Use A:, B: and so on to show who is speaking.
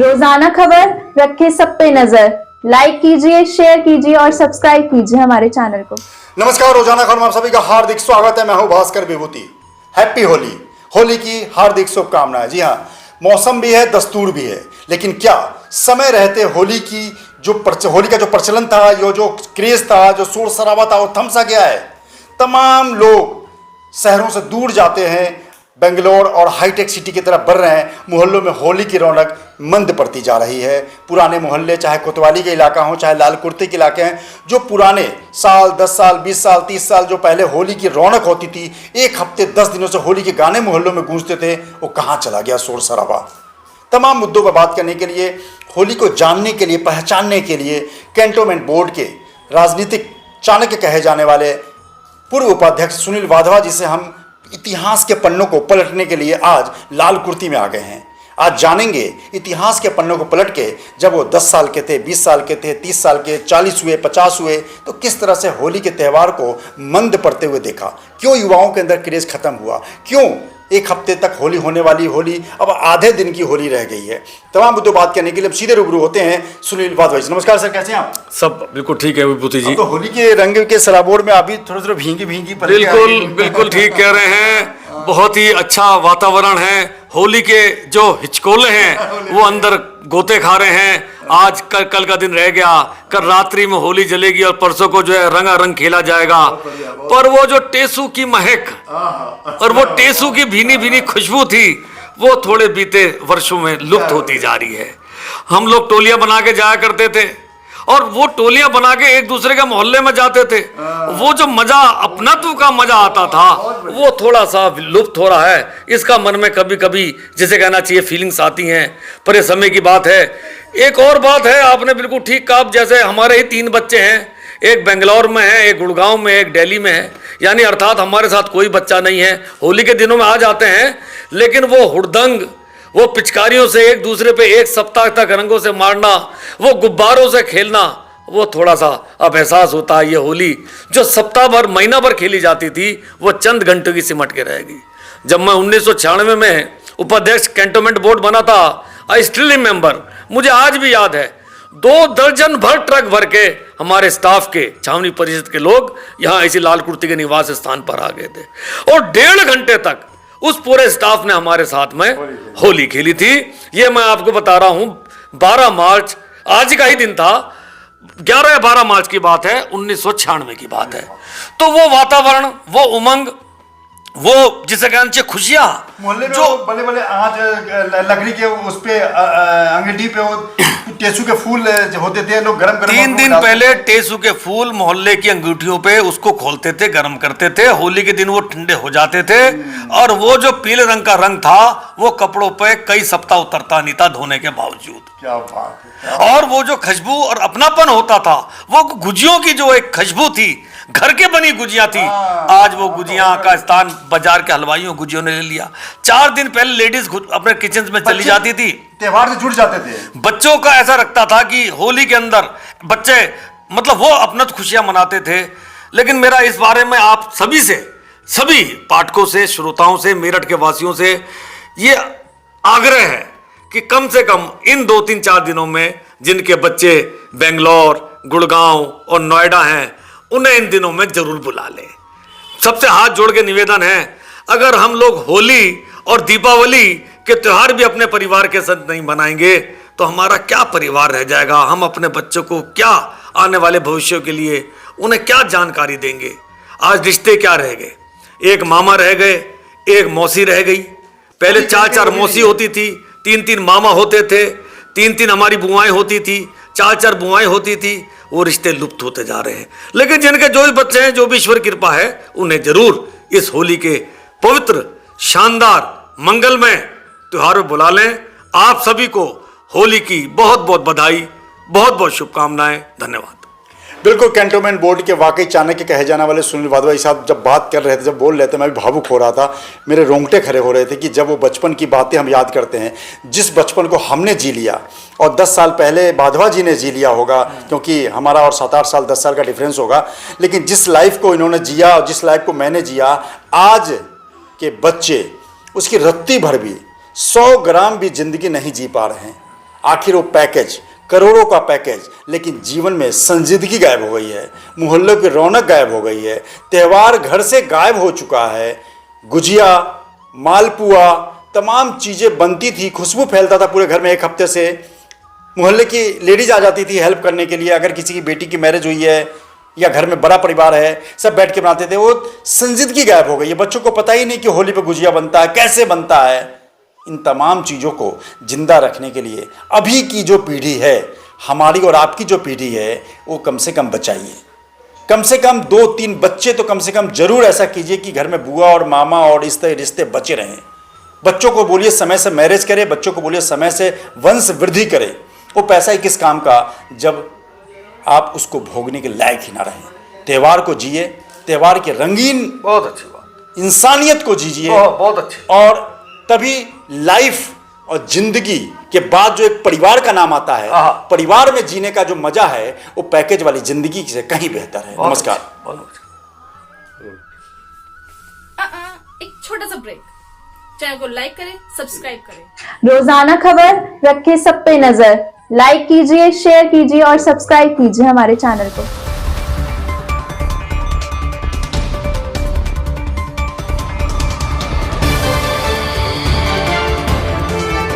A: रोजाना खबर रखे सब पे नजर। लाइक कीजिए, शेयर कीजिए और सब्सक्राइब कीजिए हमारे चैनल को।
B: नमस्कार, रोजाना खबर में आप सभी का हार्दिक स्वागत है। मैं हूं भास्कर विभूति। हैप्पी होली। होली की हार्दिक शुभकामनाएं। जी हाँ, मौसम भी है, दस्तूर भी है, लेकिन क्या समय रहते होली का जो प्रचलन था, जो क्रेज था, जो शोर शराबा था, वो थम सा गया है। तमाम लोग शहरों से दूर जाते हैं, बेंगलोर और हाईटेक सिटी की तरफ बढ़ रहे हैं। मोहल्लों में होली की रौनक मंद पड़ती जा रही है। पुराने मोहल्ले, चाहे कोतवाली के इलाका हो, चाहे लाल कुर्ते के इलाके हैं, जो पुराने साल 10 साल 20 साल 30 साल जो पहले होली की रौनक होती थी, एक हफ्ते 10 दिनों से होली के गाने मोहल्लों में गूंजते थे, वो कहाँ चला गया शोर शराबा। तमाम मुद्दों पर बात करने के लिए, होली को जानने के लिए, पहचानने के लिए कैंटोनमेंट बोर्ड के राजनीतिक चाणक्य कहे जाने वाले पूर्व उपाध्यक्ष सुनील वाधवा जी से हम इतिहास के पन्नों को पलटने के लिए आज लाल कुर्ती में आ गए हैं। आज जानेंगे इतिहास के पन्नों को पलट के, जब वो 10 साल के थे, 20 साल के थे, 30 साल के, 40 हुए, 50 हुए, तो किस तरह से होली के त्यौहार को मंद पड़ते हुए देखा। क्यों युवाओं के अंदर क्रेज खत्म हुआ, क्यों एक हफ्ते तक होली होने वाली होली अब आधे दिन की होली रह गई है। तमाम मुद्दों बात करने के लिए अब सीधे रूबरू होते हैं सुनील वाधवा जी। नमस्कार सर, कैसे हैं आप?
C: सब बिल्कुल ठीक है विभूति जी।
B: तो होली के रंग के सराबोर में अभी थोड़ा थोड़ा भींगी
C: बिल्कुल ठीक कह रहे हैं। बहुत ही अच्छा वातावरण है। होली के जो हिचकोले हैं वो अंदर गोते खा रहे हैं। आज कल का दिन रह गया, कल रात्रि में होली जलेगी और परसों को जो है रंगारंग खेला जाएगा। पर वो जो टेसू की महक और वो टेसू की भीनी भीनी खुशबू थी, वो थोड़े बीते वर्षों में लुप्त होती जा रही है। हम लोग टोलियां बना के जाया करते थे और वो टोलियां बना के एक दूसरे के मोहल्ले में जाते थे। वो जो मजा, अपनात्व का मजा आता था, वो थोड़ा सा लुप्त हो रहा है। इसका मन में कभी कभी, जिसे कहना चाहिए, फीलिंग्स आती हैं, पर ये समय की बात है। एक और बात है, आपने बिल्कुल ठीक कहा। जैसे हमारे ही 3 बच्चे हैं, एक बेंगलोर में है, एक गुड़गांव में, एक दिल्ली में है, यानी अर्थात हमारे साथ कोई बच्चा नहीं है। होली के दिनों में आ जाते हैं, लेकिन वो हुड़दंग, वो पिचकारियों से एक दूसरे पे एक सप्ताह तक रंगों से मारना, वो गुब्बारों से खेलना, वो थोड़ा सा अब एहसास होता है। ये होली जो सप्ताह भर, महीना भर खेली जाती थी, वो चंद घंटों की सिमट के रहेगी। जब मैं 1996 में उपाध्यक्ष कैंटोनमेंट बोर्ड बना था, आई स्टिल रिमेंबर, मुझे आज भी याद है, 2 दर्जन भर ट्रक भर के हमारे स्टाफ के, छावनी परिषद के लोग यहाँ इसी लाल कुर्ती के निवास स्थान पर आ गए थे और 1.5 घंटे तक उस पूरे स्टाफ ने हमारे साथ में होली खेली थी। ये मैं आपको बता रहा हूं, 12 मार्च, आज का ही दिन था, 11 या 12 मार्च की बात है, 1996 की बात है। तो वो वातावरण, वो उमंग, वो जिसे कहना चाहिए खुशियां,
B: मोहल्ले में
C: जो
B: बड़े बड़े आज लकड़ी के उस पे अंगीठी पे वो टेसू के फूल होते थे, लोग गरम
C: 3 दिन पहले टेसू के फूल मोहल्ले की अंगूठियों पे उसको खोलते थे, गर्म करते थे। होली के दिन वो ठंडे हो जाते थे और वो जो पीले रंग का रंग था, वो कपड़ों पे कई सप्ताह उतरता नहीं था धोने के बावजूद।
B: क्या बात है।
C: और वो जो खुशबू और अपनापन होता था, वो गुजियों की जो एक खुशबू थी, घर के बनी गुजिया थी, आज वो गुजिया का स्थान बाजार के हलवाइयों गुजियों ने ले लिया। 4 दिन पहले लेडीज अपने किचन में चली जाती थी,
B: त्योहार से जुड़ जाते थे।
C: बच्चों का ऐसा रखता था कि होली के अंदर बच्चे, मतलब वो अपना खुशियां मनाते थे। लेकिन मेरा इस बारे में आप सभी से, सभी पाठकों से, श्रोताओं से, मेरठ के वासियों से ये आग्रह है कि कम से कम इन 2-3-4 दिनों में जिनके बच्चे बेंगलोर, गुड़गांव और नोएडा हैं, उन्हें इन दिनों में जरूर बुला लें। सबसे हाथ जोड़ के निवेदन है, अगर हम लोग होली और दीपावली के त्योहार भी अपने परिवार के साथ नहीं मनाएंगे तो हमारा क्या परिवार रह जाएगा। हम अपने बच्चों को क्या, आने वाले भविष्य के लिए उन्हें क्या जानकारी देंगे। आज रिश्ते क्या रह गए, एक मामा रह गए, एक मौसी रह गई। पहले 4-4 मौसी होती थी, 3-3 मामा होते थे, 3-3 हमारी बुआएं होती थी, 4-4 बुआएं होती थी। वो रिश्ते लुप्त होते जा रहे हैं। लेकिन जिनके जो भी बच्चे हैं, जो भी ईश्वर कृपा है, उन्हें जरूर इस होली के पवित्र, शानदार, मंगलमय त्योहार में बुला लें। आप सभी को होली की बहुत बहुत बधाई, बहुत बहुत शुभकामनाएं। धन्यवाद।
B: बिल्कुल, कैंटोनमेंट बोर्ड के वाकई चाणक्य कहे जाने वाले सुनील वाधवा साहब जब बात कर रहे थे, जब बोल रहे थे, मैं भी भावुक हो रहा था। मेरे रोंगटे खड़े हो रहे थे कि जब वो बचपन की बातें हम याद करते हैं, जिस बचपन को हमने जी लिया और 10 साल पहले वाधवा जी ने जी लिया होगा, क्योंकि हमारा और 7-8 साल 10 साल का डिफरेंस होगा, लेकिन जिस लाइफ को इन्होंने जिया और जिस लाइफ को मैंने जिया, आज के बच्चे उसकी रत्ती भर भी 100 ग्राम भी जिंदगी नहीं जी पा रहे हैं। आखिर वो पैकेज, करोड़ों का पैकेज, लेकिन जीवन में संजीदगी गायब हो गई है, मोहल्लों की रौनक गायब हो गई है, त्यौहार घर से गायब हो चुका है। गुजिया, मालपुआ, तमाम चीज़ें बनती थी, खुशबू फैलता था पूरे घर में। एक हफ्ते से मोहल्ले की लेडीज आ जाती थी हेल्प करने के लिए। अगर किसी की बेटी की मैरिज हुई है या घर में बड़ा परिवार है, सब बैठ के बनाते थे। वो संजीदगी गायब हो गई है। बच्चों को पता ही नहीं कि होली पे गुजिया बनता है, कैसे बनता है। इन तमाम चीज़ों को जिंदा रखने के लिए अभी की जो पीढ़ी है, हमारी और आपकी जो पीढ़ी है, वो कम से कम बचाइए। कम से कम 2-3 बच्चे तो कम से कम जरूर ऐसा कीजिए कि घर में बुआ और मामा और इस तरह रिश्ते बचे रहें। बच्चों को बोलिए समय से मैरिज करें, बच्चों को बोलिए समय से वंश वृद्धि करें। वो पैसा ही किस काम का जब आप उसको भोगने के लायक ही ना रहें। त्यौहार को जिए, त्यौहार के रंगीन,
C: बहुत अच्छी बात,
B: इंसानियत को जीजिए।
C: बहुत अच्छी।
B: और तभी लाइफ और जिंदगी के बाद जो एक परिवार का नाम आता है, परिवार में जीने का जो मजा है, वो पैकेज वाली जिंदगी से कहीं बेहतर है। नमस्कार।
D: एक छोटा सा ब्रेक। चैनल को लाइक करें, सब्सक्राइब करें।
A: रोजाना खबर रखे सब पे नजर। लाइक कीजिए, शेयर कीजिए और सब्सक्राइब कीजिए हमारे चैनल को।